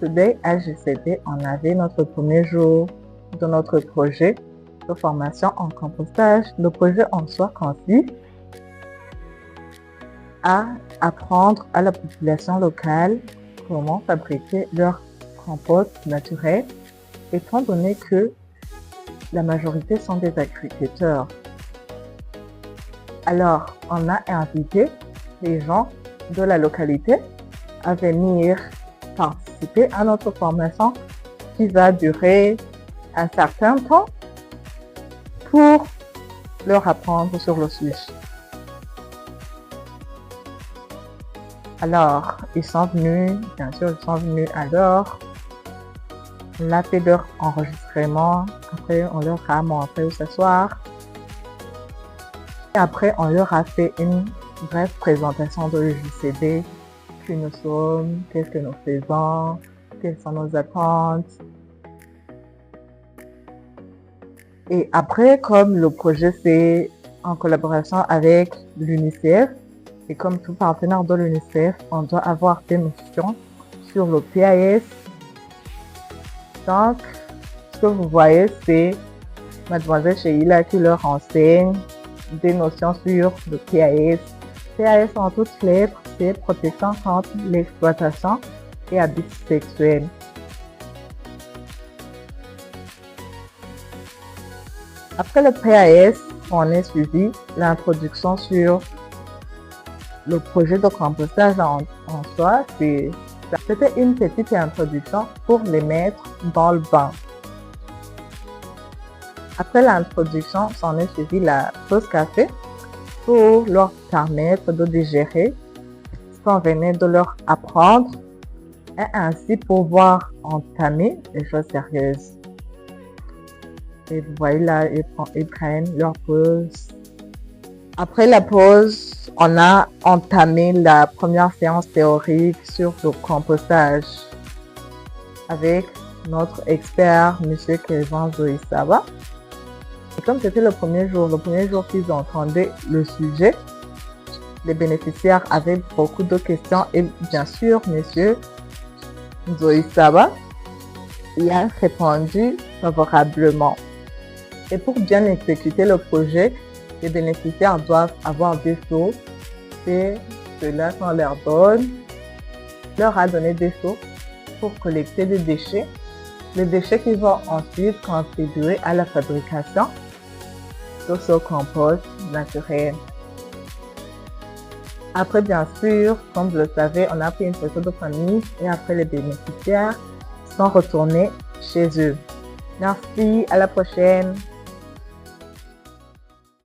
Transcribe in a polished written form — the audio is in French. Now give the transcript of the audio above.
Today à GCD, on avait notre premier jour de notre projet de formation en compostage. Le projet en soi consiste à apprendre à la population locale comment fabriquer leur compost naturel, étant donné que la majorité sont des agriculteurs. Alors, on a invité les gens de la localité à venir participer à notre formation qui va durer un certain temps pour leur apprendre sur le sujet. Alors, ils sont venus, bien sûr, ils sont venus à l'heure. On a fait leur enregistrement. Après, on leur a montré où s'asseoir. Et après, on leur a fait une brève présentation de l'UJCD, qui nous sommes, qu'est-ce que nous faisons, quelles sont nos attentes. Et après, comme le projet c'est en collaboration avec l'UNICEF, et comme tout partenaire de l'UNICEF, on doit avoir des notions sur le PAS. Donc, ce que vous voyez, c'est Mademoiselle Sheila qui leur enseigne des notions sur le PAS. PAS en toutes lettres, c'est protection contre l'exploitation et abus sexuels. Après le PAS, on a suivi l'introduction sur le projet de compostage en soi. C'était une petite introduction pour les mettre dans le bain. Après l'introduction, on a suivi la pause café pour leur permettre de digérer ce qu'on venait de leur apprendre et ainsi pouvoir entamer les choses sérieuses. Et vous voyez là, ils prennent leur pause. Après la pause, on a entamé la première séance théorique sur le compostage avec notre expert, M. Kevin Zoïsaba. Et comme c'était le premier jour qu'ils entendaient le sujet, les bénéficiaires avaient beaucoup de questions et bien sûr, M. Zoïsaba y a répondu favorablement. Et pour bien exécuter le projet, les bénéficiaires doivent avoir des seaux. C'est cela qu'on leur donne. On leur a donné des seaux pour collecter des déchets. Les déchets qui vont ensuite contribuer à la fabrication de ce compost naturel. Après, bien sûr, comme vous le savez, on a pris une photo de famille et après les bénéficiaires sont retournés chez eux. Merci, à la prochaine.